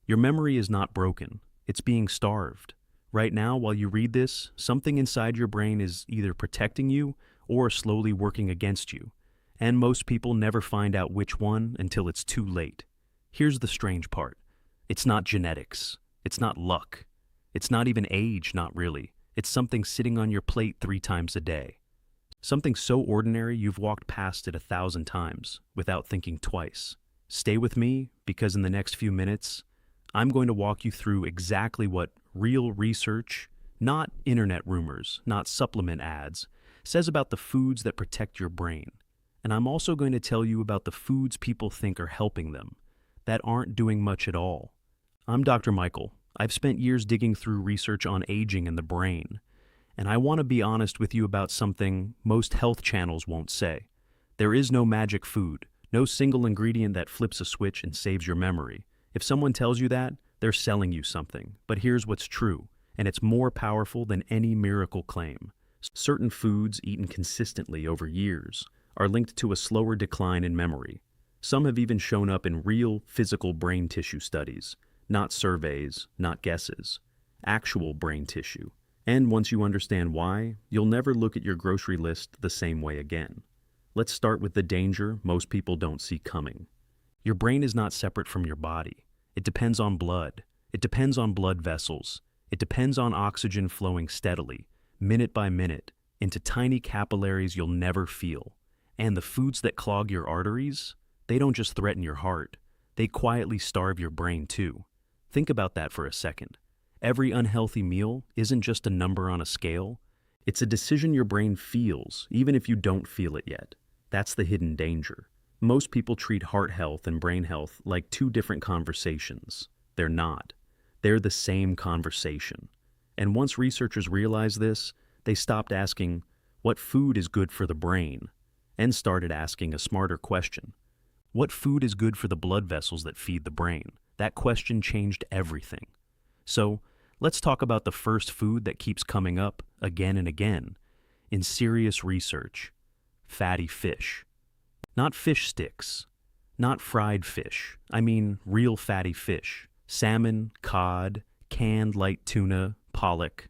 Your memory is not broken, it's being starved. Right now, while you read this, something inside your brain is either protecting you or slowly working against you. And most people never find out which one until it's too late. Here's the strange part. It's not genetics. It's not luck. It's not even age, not really. It's something sitting on your plate 3 times a day. Something so ordinary you've walked past it 1,000 times without thinking twice. Stay with me, because in the next few minutes, I'm going to walk you through exactly what real research, not internet rumors, not supplement ads, says about the foods that protect your brain. And I'm also going to tell you about the foods people think are helping them, that aren't doing much at all. I'm Dr. Michael. I've spent years digging through research on aging and the brain, and I want to be honest with you about something most health channels won't say. There is no magic food, no single ingredient that flips a switch and saves your memory. If someone tells you that, they're selling you something. But here's what's true, and it's more powerful than any miracle claim. Certain foods eaten consistently over years are linked to a slower decline in memory. Some have even shown up in real physical brain tissue studies, not surveys, not guesses, actual brain tissue. And once you understand why, you'll never look at your grocery list the same way again. Let's start with the danger most people don't see coming. Your brain is not separate from your body. It depends on blood. It depends on blood vessels. It depends on oxygen flowing steadily, minute by minute, into tiny capillaries you'll never feel. And the foods that clog your arteries, they don't just threaten your heart. They quietly starve your brain too. Think about that for a second. Every unhealthy meal isn't just a number on a scale. It's a decision your brain feels, even if you don't feel it yet. That's the hidden danger. Most people treat heart health and brain health like 2 different conversations. They're not. They're the same conversation. And once researchers realized this, they stopped asking, what food is good for the brain? And started asking a smarter question. What food is good for the blood vessels that feed the brain? That question changed everything. So, let's talk about the first food that keeps coming up again and again in serious research. Fatty fish. Not fish sticks. Not fried fish. I mean real fatty fish. Salmon, cod, canned light tuna, pollock.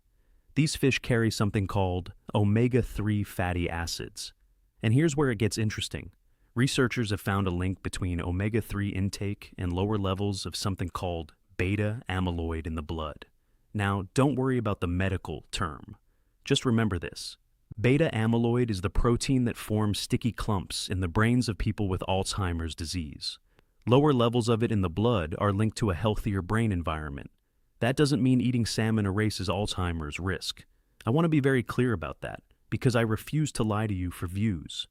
These fish carry something called omega-3 fatty acids. And here's where it gets interesting. Researchers have found a link between omega-3 intake and lower levels of something called beta amyloid in the blood. Now, don't worry about the medical term. Just remember this. Beta amyloid is the protein that forms sticky clumps in the brains of people with Alzheimer's disease. Lower levels of it in the blood are linked to a healthier brain environment. That doesn't mean eating salmon erases Alzheimer's risk. I want to be very clear about that, because I refuse to lie to you for views.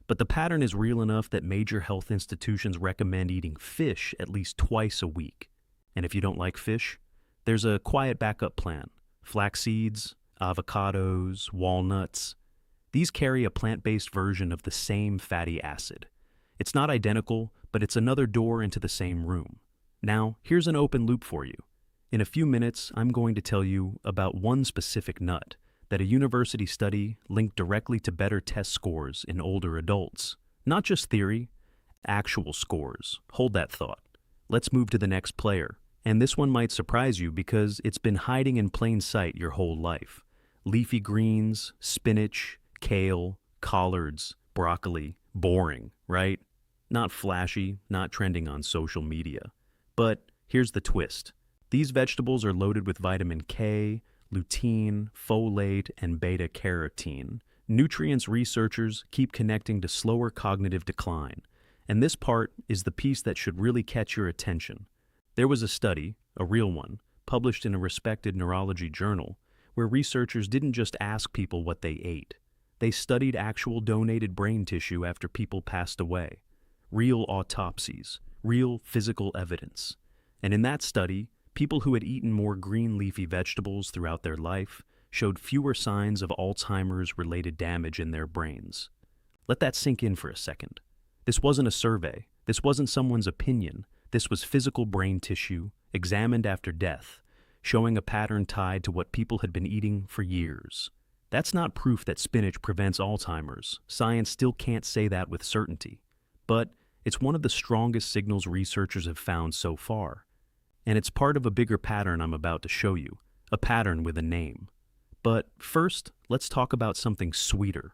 But the pattern is real enough that major health institutions recommend eating fish at least twice a week. And if you don't like fish, there's a quiet backup plan. Flax seeds, avocados, walnuts. These carry a plant-based version of the same fatty acid. It's not identical, but it's another door into the same room. Now, here's an open loop for you. In a few minutes, I'm going to tell you about one specific nut that a university study linked directly to better test scores in older adults. Not just theory, actual scores. Hold that thought. Let's move to the next player. And this one might surprise you because it's been hiding in plain sight your whole life. Leafy greens, spinach, kale, collards, broccoli. Boring, right? Not flashy, not trending on social media. But here's the twist. These vegetables are loaded with vitamin K, lutein, folate, and beta-carotene. Nutrients researchers keep connecting to slower cognitive decline. And this part is the piece that should really catch your attention. There was a study, a real one, published in a respected neurology journal, where researchers didn't just ask people what they ate. They studied actual donated brain tissue after people passed away. Real autopsies, real physical evidence. And in that study, people who had eaten more green leafy vegetables throughout their life showed fewer signs of Alzheimer's-related damage in their brains. Let that sink in for a second. This wasn't a survey. This wasn't someone's opinion. This was physical brain tissue, examined after death, showing a pattern tied to what people had been eating for years. That's not proof that spinach prevents Alzheimer's. Science still can't say that with certainty. But it's one of the strongest signals researchers have found so far. and it's part of a bigger pattern I'm about to show you, a pattern with a name. But first, let's talk about something sweeter.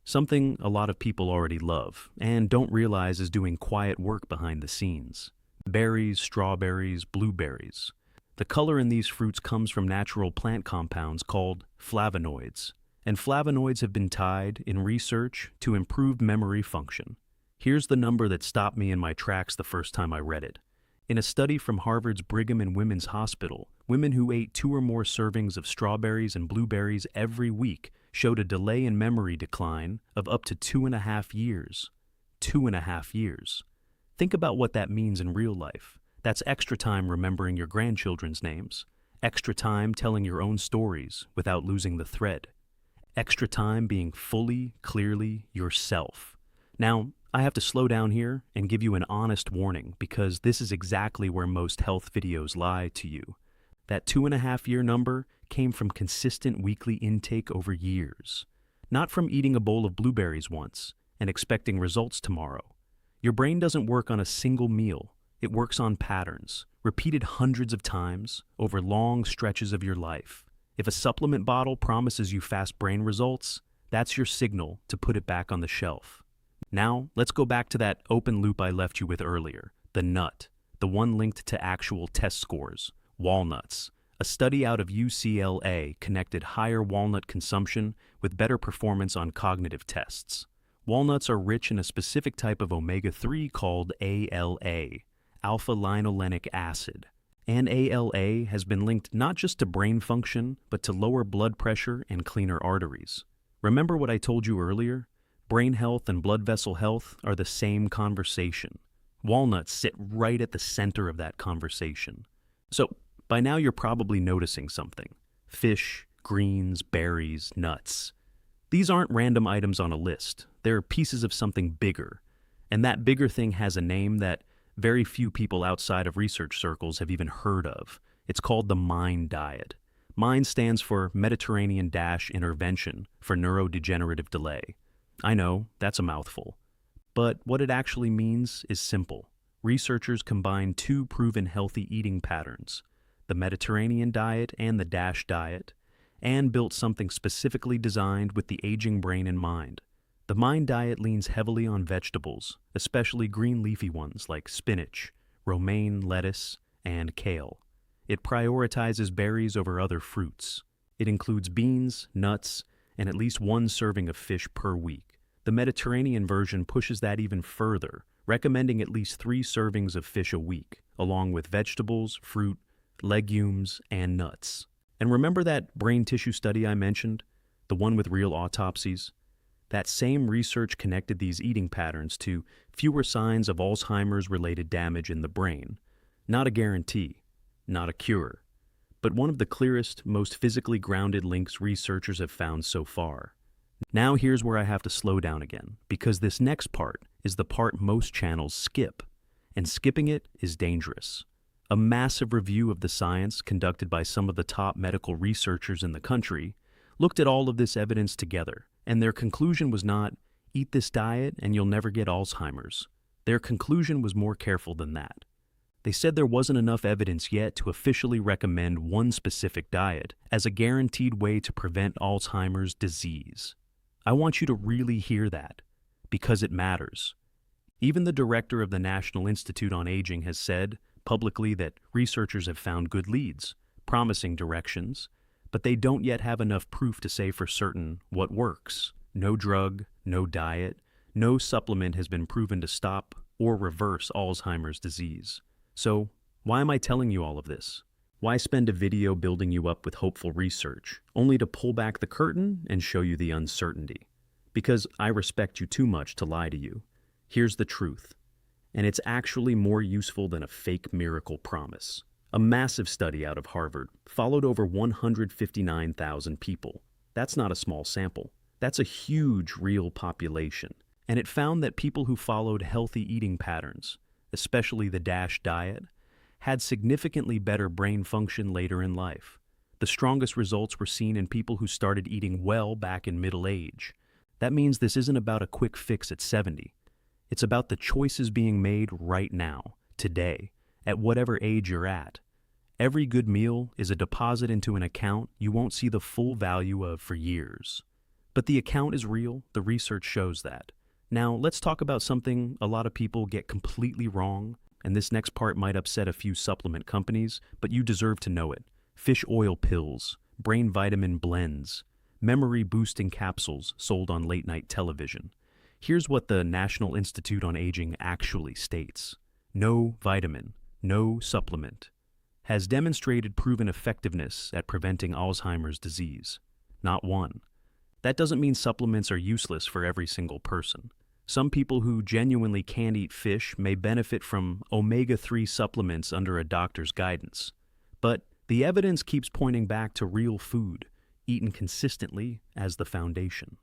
Something a lot of people already love and don't realize is doing quiet work behind the scenes. Berries, strawberries, blueberries. The color in these fruits comes from natural plant compounds called flavonoids, and flavonoids have been tied, in research, to improved memory function. Here's the number that stopped me in my tracks the first time I read it. In a study from Harvard's Brigham and Women's Hospital, women who ate 2 or more servings of strawberries and blueberries every week showed a delay in memory decline of up to 2.5 years. 2.5 years. Think about what that means in real life. That's extra time remembering your grandchildren's names, extra time telling your own stories without losing the thread, extra time being fully, clearly yourself. Now, I have to slow down here and give you an honest warning because this is exactly where most health videos lie to you. That 2.5-year number came from consistent weekly intake over years, not from eating a bowl of blueberries once and expecting results tomorrow. Your brain doesn't work on a single meal. It works on patterns, repeated hundreds of times over long stretches of your life. If a supplement bottle promises you fast brain results, that's your signal to put it back on the shelf. Now, let's go back to that open loop I left you with earlier, the nut, the one linked to actual test scores, walnuts. A study out of UCLA connected higher walnut consumption with better performance on cognitive tests. Walnuts are rich in a specific type of omega-3 called ALA, alpha-linolenic acid. And ALA has been linked not just to brain function, but to lower blood pressure and cleaner arteries. Remember what I told you earlier? Brain health and blood vessel health are the same conversation. Walnuts sit right at the center of that conversation. So, by now you're probably noticing something. Fish, greens, berries, nuts. These aren't random items on a list. They're pieces of something bigger. And that bigger thing has a name that very few people outside of research circles have even heard of. It's called the MIND diet. MIND stands for Mediterranean-Intervention for Neurodegenerative Delay. I know, that's a mouthful. But what it actually means is simple. Researchers combined 2 proven healthy eating patterns, the Mediterranean diet and the DASH diet, and built something specifically designed with the aging brain in mind. The MIND diet leans heavily on vegetables, especially green leafy ones like spinach, romaine lettuce, and kale. It prioritizes berries over other fruits. It includes beans, nuts, and at least 1 serving of fish per week. The Mediterranean version pushes that even further, recommending at least 3 servings of fish a week, along with vegetables, fruit, legumes, and nuts. And remember that brain tissue study I mentioned? The one with real autopsies? That same research connected these eating patterns to fewer signs of Alzheimer's-related damage in the brain. Not a guarantee, not a cure, but one of the clearest, most physically grounded links researchers have found so far. Now here's where I have to slow down again, because this next part is the part most channels skip, and skipping it is dangerous. A massive review of the science conducted by some of the top medical researchers in the country looked at all of this evidence together, and their conclusion was not, eat this diet and you'll never get Alzheimer's. Their conclusion was more careful than that. They said there wasn't enough evidence yet to officially recommend one specific diet as a guaranteed way to prevent Alzheimer's disease. I want you to really hear that, because it matters. Even the director of the National Institute on Aging has said publicly that researchers have found good leads, promising directions, but they don't yet have enough proof to say for certain what works. No drug, no diet, no supplement has been proven to stop or reverse Alzheimer's disease. So, why am I telling you all of this? Why spend a video building you up with hopeful research, only to pull back the curtain and show you the uncertainty? Because I respect you too much to lie to you. Here's the truth, and it's actually more useful than a fake miracle promise. A massive study out of Harvard followed over 159,000 people. That's not a small sample. That's a huge real population. And it found that people who followed healthy eating patterns, especially the DASH diet, had significantly better brain function later in life. The strongest results were seen in people who started eating well back in middle age. That means this isn't about a quick fix at 70. It's about the choices being made right now, today, at whatever age you're at. Every good meal is a deposit into an account you won't see the full value of for years. But the account is real, the research shows that. Now, let's talk about something a lot of people get completely wrong, and this next part might upset a few supplement companies, but you deserve to know it. Fish oil pills, brain vitamin blends, memory-boosting capsules sold on late-night television. Here's what the National Institute on Aging actually states. No vitamin, no supplement has demonstrated proven effectiveness at preventing Alzheimer's disease. Not one. That doesn't mean supplements are useless for every single person. Some people who genuinely can't eat fish may benefit from omega-3 supplements under a doctor's guidance. But the evidence keeps pointing back to real food, eaten consistently, as the foundation.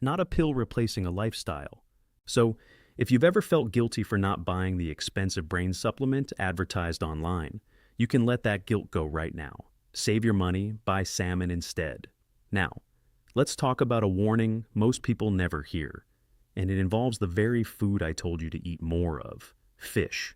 Not a pill replacing a lifestyle. So, if you've ever felt guilty for not buying the expensive brain supplement advertised online, you can let that guilt go right now. Save your money, buy salmon instead. Now, let's talk about a warning most people never hear, and it involves the very food I told you to eat more of: fish.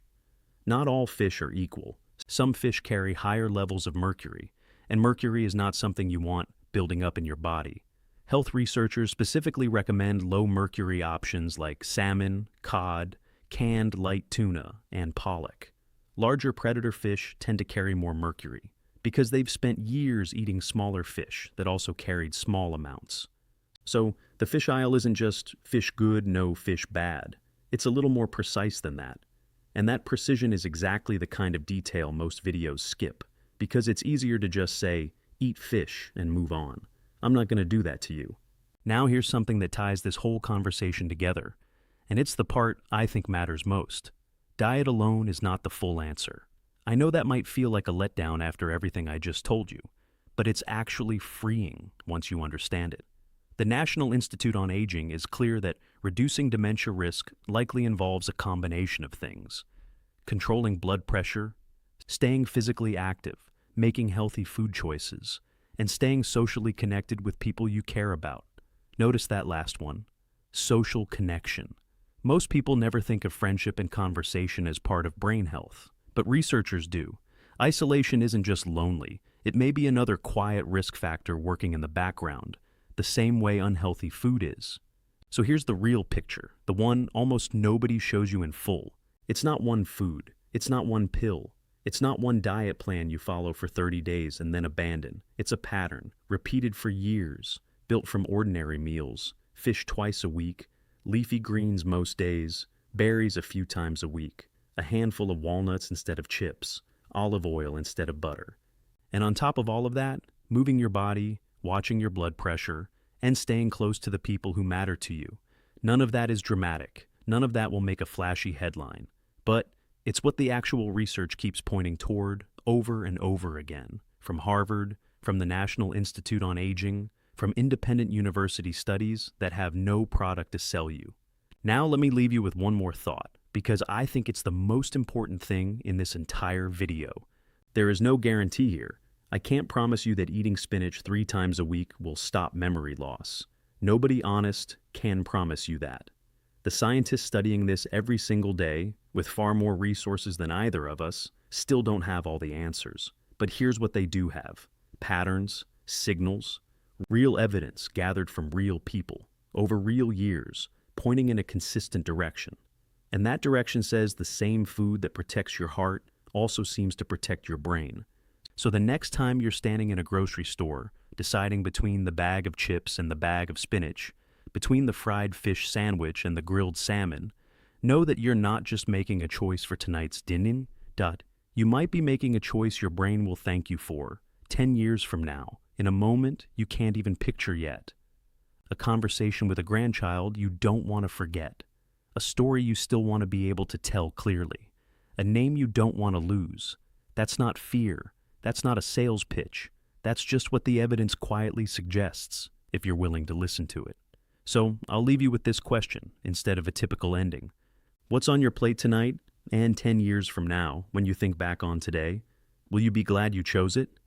Not all fish are equal. Some fish carry higher levels of mercury, and mercury is not something you want building up in your body. Health researchers specifically recommend low mercury options like salmon, cod, canned light tuna, and pollock. Larger predator fish tend to carry more mercury because they've spent years eating smaller fish that also carried small amounts. So the fish aisle isn't just fish good, no fish bad. It's a little more precise than that. And that precision is exactly the kind of detail most videos skip, because it's easier to just say, eat fish and move on. I'm not going to do that to you. Now here's something that ties this whole conversation together, and it's the part I think matters most. Diet alone is not the full answer. I know that might feel like a letdown after everything I just told you, but it's actually freeing once you understand it. The National Institute on Aging is clear that reducing dementia risk likely involves a combination of things: controlling blood pressure, staying physically active, making healthy food choices, and staying socially connected with people you care about. Notice that last one: social connection. Most people never think of friendship and conversation as part of brain health, but researchers do. Isolation isn't just lonely, it may be another quiet risk factor working in the background, the same way unhealthy food is. So here's the real picture, the one almost nobody shows you in full. It's not one food, it's not one pill, it's not one diet plan you follow for 30 days and then abandon. It's a pattern, repeated for years, built from ordinary meals: fish twice a week, leafy greens most days, berries a few times a week, a handful of walnuts instead of chips, olive oil instead of butter. And on top of all of that, moving your body, watching your blood pressure, and staying close to the people who matter to you. None of that is dramatic. None of that will make a flashy headline. But it's what the actual research keeps pointing toward over and over again. From Harvard, from the National Institute on Aging, from independent university studies that have no product to sell you. Now let me leave you with one more thought, because I think it's the most important thing in this entire video. There is no guarantee here. I can't promise you that eating spinach 3 times a week will stop memory loss. Nobody honest can promise you that. The scientists studying this every single day, with far more resources than either of us, still don't have all the answers. But here's what they do have: patterns, signals, real evidence gathered from real people, over real years, pointing in a consistent direction. And that direction says the same food that protects your heart also seems to protect your brain. So the next time you're standing in a grocery store, deciding between the bag of chips and the bag of spinach, between the fried fish sandwich and the grilled salmon, know that you're not just making a choice for tonight's dinner. You might be making a choice your brain will thank you for 10 years from now, in a moment you can't even picture yet. A conversation with a grandchild you don't want to forget. A story you still want to be able to tell clearly. A name you don't want to lose. That's not fear. That's not a sales pitch. That's just what the evidence quietly suggests, if you're willing to listen to it. So I'll leave you with this question instead of a typical ending. What's on your plate tonight and 10 years from now when you think back on today? Will you be glad you chose it?